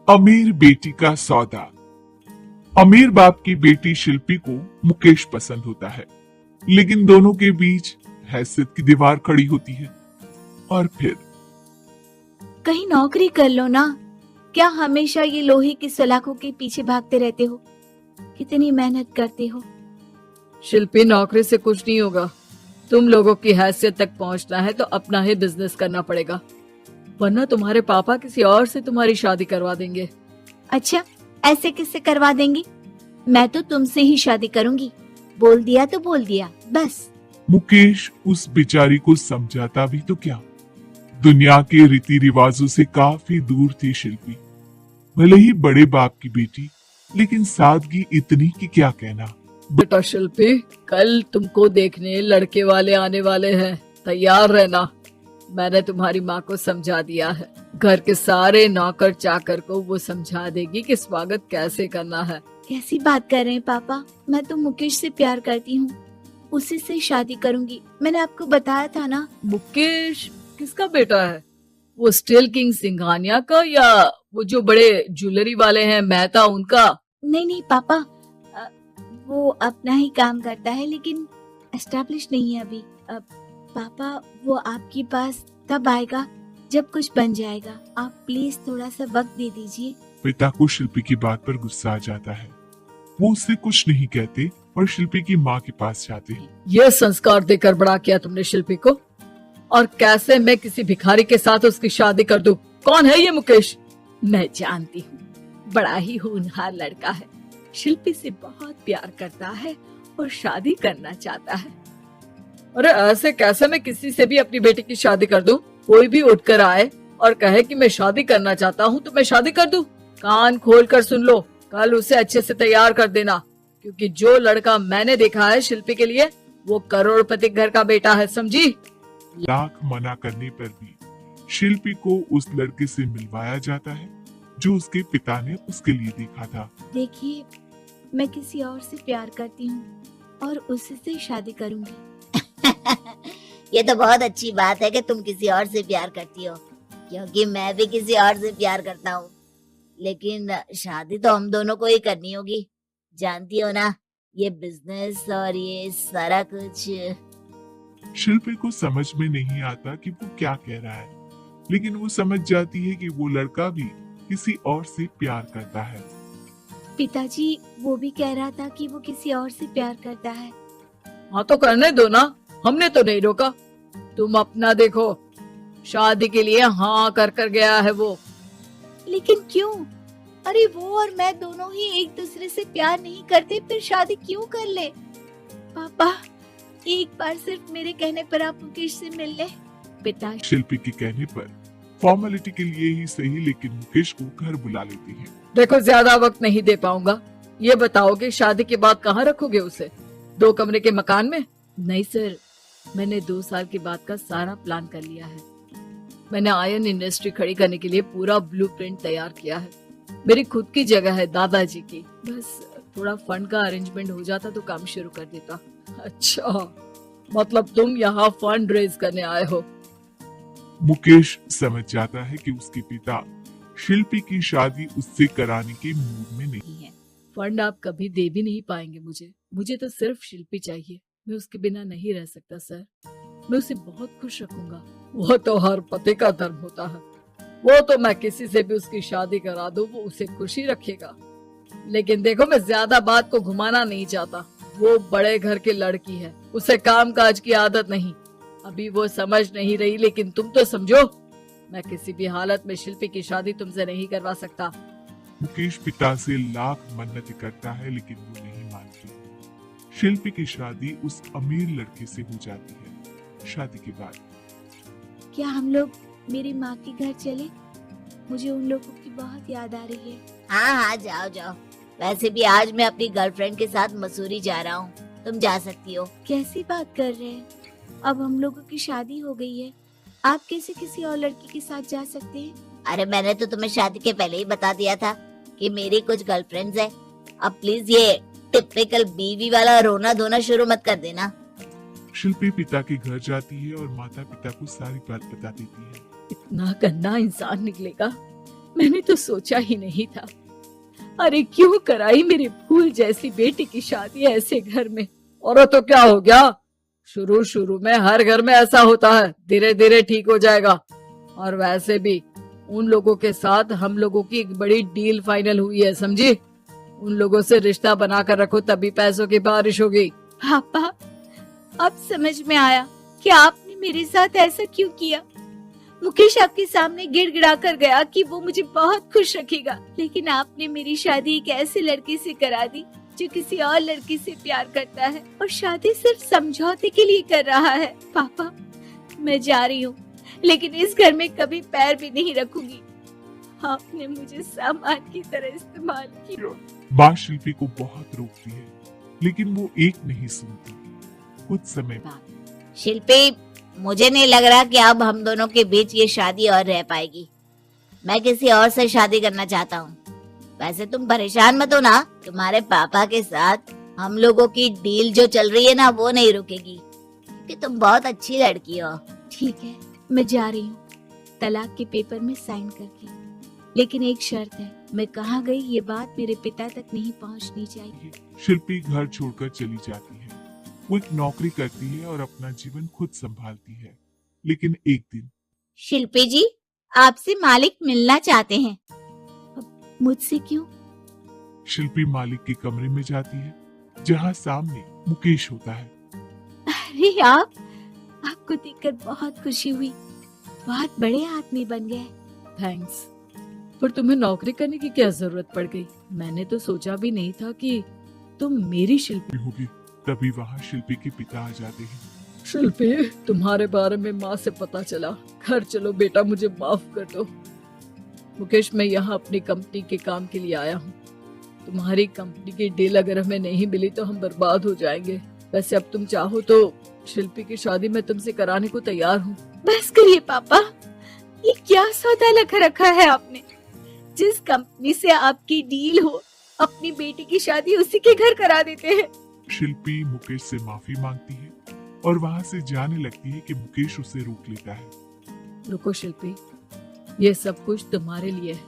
अमीर बेटी का सौदा। अमीर बाप की बेटी शिल्पी को मुकेश पसंद होता है, लेकिन दोनों के बीच हैसियत की दीवार खड़ी होती है। और फिर कहीं नौकरी कर लो ना, क्या हमेशा ये लोहे की सलाखों के पीछे भागते रहते हो? कितनी मेहनत करते हो। शिल्पी, नौकरी से कुछ नहीं होगा। तुम लोगों की हैसियत तक पहुंचना है तो अपना ही बिजनेस करना पड़ेगा, वरना तुम्हारे पापा किसी और से तुम्हारी शादी करवा देंगे। अच्छा, ऐसे किससे करवा देंगी? मैं तो तुमसे ही शादी करूंगी। बोल दिया तो बोल दिया, बस। मुकेश उस बेचारी को समझाता भी तो क्या। दुनिया के रीति रिवाजों से काफी दूर थी शिल्पी। भले ही बड़े बाप की बेटी, लेकिन सादगी इतनी कि क्या कहना। बेटा शिल्पी, कल तुमको देखने लड़के वाले आने वाले हैं, तैयार रहना। मैंने तुम्हारी माँ को समझा दिया है। घर के सारे नौकर चाकर को वो समझा देगी कि स्वागत कैसे करना है। कैसी बात कर रहे हैं पापा? मैं तो मुकेश से प्यार करती हूँ, उसी से शादी करूंगी। मैंने आपको बताया था ना। मुकेश किसका बेटा है? वो स्टील किंग सिंघानिया का, या वो जो बड़े ज्वेलरी वाले हैं मेहता, उनका? नहीं नहीं पापा, वो अपना ही काम करता है, लेकिन एस्टेब्लिश नहीं है अभी। पापा, वो आपके पास तब आएगा जब कुछ बन जाएगा। आप प्लीज थोड़ा सा वक्त दे दीजिए। पिता को शिल्पी की बात पर गुस्सा आ जाता है। वो उससे कुछ नहीं कहते और शिल्पी की माँ के पास जाते हैं। ये संस्कार देकर बड़ा किया तुमने शिल्पी को, और कैसे मैं किसी भिखारी के साथ उसकी शादी कर दूं? कौन है ये मुकेश? मैं जानती हूँ, बड़ा ही होनहार लड़का है। शिल्पी से बहुत प्यार करता है और शादी करना चाहता है। अरे ऐसे कैसे मैं किसी से भी अपनी बेटी की शादी कर दूं? कोई भी उठकर आए और कहे कि मैं शादी करना चाहता हूँ तो मैं शादी कर दूं? कान खोल कर सुन लो, कल उसे अच्छे से तैयार कर देना, क्योंकि जो लड़का मैंने देखा है शिल्पी के लिए, वो करोड़पति घर का बेटा है, समझी? लाख मना करने पर भी शिल्पी को उस लड़के से मिलवाया जाता है जो उसके पिता ने उसके लिए देखा था। देखिए, मैं किसी और से प्यार करती हूँ और उसी से शादी करूंगी। ये तो बहुत अच्छी बात है कि तुम किसी और से प्यार करती हो, क्योंकि मैं भी किसी और से प्यार करता हूँ। लेकिन शादी तो हम दोनों को ही करनी होगी, जानती हो ना, ये बिजनेस और ये सारा कुछ। शिल्पी को समझ में नहीं आता कि वो क्या कह रहा है, लेकिन वो समझ जाती है कि वो लड़का भी किसी और से प्यार करता है। पिताजी, वो भी कह रहा था कि वो किसी और से प्यार करता है। हाँ तो करने दो ना, हमने तो नहीं रोका। तुम अपना देखो, शादी के लिए हाँ कर गया है वो। लेकिन क्यों? अरे वो और मैं दोनों ही एक दूसरे से प्यार नहीं करते, फिर शादी क्यों कर ले? पापा, एक बार सिर्फ मेरे कहने पर आप मुकेश से मिल ले। पिता शिल्पी के कहने पर फॉर्मेलिटी के लिए ही सही, लेकिन मुकेश को घर बुला लेती है। देखो, ज्यादा वक्त नहीं दे पाऊंगा। ये बताओ कि शादी के बाद कहाँ रखोगे उसे? 2 कमरे के मकान में? नहीं सर, मैंने 2 साल के बाद का सारा प्लान कर लिया है। मैंने आयरन इंडस्ट्री खड़ी करने के लिए पूरा ब्लूप्रिंट तैयार किया है। मेरी खुद की जगह है दादाजी की, बस थोड़ा फंड का अरेंजमेंट हो जाता तो काम शुरू कर देता। अच्छा, मतलब तुम यहाँ फंड रेज करने आए हो? मुकेश समझ जाता है कि उसके पिता शिल्पी की शादी उससे कराने के मूड में नहीं है। फंड आप कभी दे भी नहीं पाएंगे मुझे तो सिर्फ शिल्पी चाहिए। मैं उसके बिना नहीं रह सकता सर। मैं उसे बहुत खुश रखूंगा। वो तो हर पति का धर्म होता है। वो तो मैं किसी से भी उसकी शादी करा दूं, वो उसे खुशी रखेगा। लेकिन देखो, मैं ज्यादा बात को घुमाना नहीं चाहता। वो बड़े घर की लड़की है, उसे काम काज की आदत नहीं। अभी वो समझ नहीं रही, लेकिन तुम तो समझो। मैं किसी भी हालत में शिल्पी की शादी तुमसे नहीं करवा सकता। मुकेश पिता से लाख मन्नत करता है, लेकिन वो नहीं मानती। शिल्पी की शादी उस अमीर लड़के से हो जाती है। शादी के बाद क्या हम लोग मेरी माँ के घर चले? मुझे उन लोगों की बहुत याद आ रही है। हाँ हाँ, जाओ जाओ। वैसे भी आज मैं अपनी गर्लफ्रेंड के साथ मसूरी जा रहा हूँ, तुम जा सकती हो। कैसी बात कर रहे हैं? अब हम लोगों की शादी हो गई है, आप कैसे किसी और लड़की के साथ जा सकते हैं? अरे मैंने तो तुम्हें शादी के पहले ही बता दिया था कि मेरी कुछ गर्लफ्रेंड्स है। अब प्लीज ये टिपिकल बीवी वाला रोना धोना शुरू मत कर देना। शिल्पी पिता के घर जाती है और माता पिता को सारी बात बता देती है। इतना गंदा इंसान निकलेगा मैंने तो सोचा ही नहीं था। अरे क्यों कराई मेरी फूल जैसी बेटी की शादी ऐसे घर में। और तो क्या हो गया, शुरू शुरू में हर घर में ऐसा होता है, धीरे धीरे ठीक हो जाएगा। और वैसे भी उन लोगों के साथ हम लोगों की एक बड़ी डील फाइनल हुई है, समझी। उन लोगों से रिश्ता बनाकर रखो, तभी पैसों की बारिश होगी। पापा, अब समझ में आया कि आपने मेरे साथ ऐसा क्यों किया। मुकेश आपके सामने गिड़गिड़ा कर गया कि वो मुझे बहुत खुश रखेगा, लेकिन आपने मेरी शादी एक ऐसे लड़के से करा दी जो किसी और लड़की से प्यार करता है और शादी सिर्फ समझौते के लिए कर रहा है। पापा, मैं जा रही हूँ, लेकिन इस घर में कभी पैर भी नहीं रखूंगी। आपने मुझे सामान की तरह इस्तेमाल किया। माँ शिल्पी को बहुत रोकती है, लेकिन वो एक नहीं सुनती। कुछ समय बाद शिल्पी, मुझे नहीं लग रहा कि अब हम दोनों के बीच ये शादी और रह पाएगी। मैं किसी और से शादी करना चाहता हूँ। वैसे तुम परेशान मत हो ना, तुम्हारे पापा के साथ हम लोगों की डील जो चल रही है ना, वो नहीं रुकेगी, क्योंकि तुम बहुत अच्छी लड़की हो। ठीक है, मैं जा रही हूँ, तलाक के पेपर में साइन करके। लेकिन एक शर्त है, मैं कहाँ गई ये बात मेरे पिता तक नहीं पहुँचनी चाहिए। शिल्पी घर छोड़कर चली जाती है। वो एक नौकरी करती है और अपना जीवन खुद संभालती है। लेकिन एक दिन शिल्पी जी, आपसे मालिक मिलना चाहते हैं। मुझसे क्यों? शिल्पी मालिक के कमरे में जाती है, जहाँ सामने मुकेश होता है। अरे आपको देखकर बहुत खुशी हुई, बहुत बड़े आदमी बन गए। थैंक्स, पर तुम्हें नौकरी करने की क्या जरूरत पड़ गई। मैंने तो सोचा भी नहीं था कि तुम मेरी शिल्पी होगी। तभी वहाँ शिल्पी के पिता आ जाते हैं। शिल्पी, तुम्हारे बारे में माँ से पता चला। घर चलो बेटा, मुझे माफ कर दो। मुकेश, मैं यहाँ अपनी कंपनी के काम के लिए आया हूँ। तुम्हारी कंपनी की डील अगर हमें नहीं मिली तो हम बर्बाद हो जाएंगे। वैसे अब तुम चाहो तो शिल्पी की शादी मैं तुमसे कराने को तैयार हूँ। बस करिए पापा, ये क्या सौदा लगा रखा है आपने। जिस कंपनी से आपकी डील हो, अपनी बेटी की शादी उसी के घर करा देते हैं। शिल्पी मुकेश से माफी मांगती है और वहाँ से जाने लगती है कि मुकेश उसे रोक लेता है। रुको शिल्पी, ये सब कुछ तुम्हारे लिए है।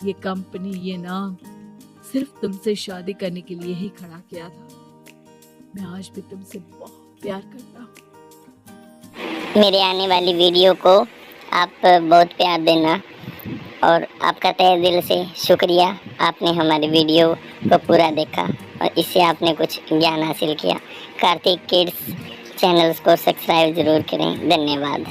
ये कंपनी, ये नाम सिर्फ तुमसे शादी करने के लिए ही खड़ा किया था। मैं आज भी तुमसे बहुत प्यार करता हूँ। मेरे आने वाली वीडियो को आप बहुत प्यार देना और आपका तहे दिल से शुक्रिया। आपने हमारी वीडियो को पूरा देखा और इससे आपने कुछ ज्ञान हासिल किया। कार्तिक किड्स चैनल्स को सब्सक्राइब जरूर करें। धन्यवाद।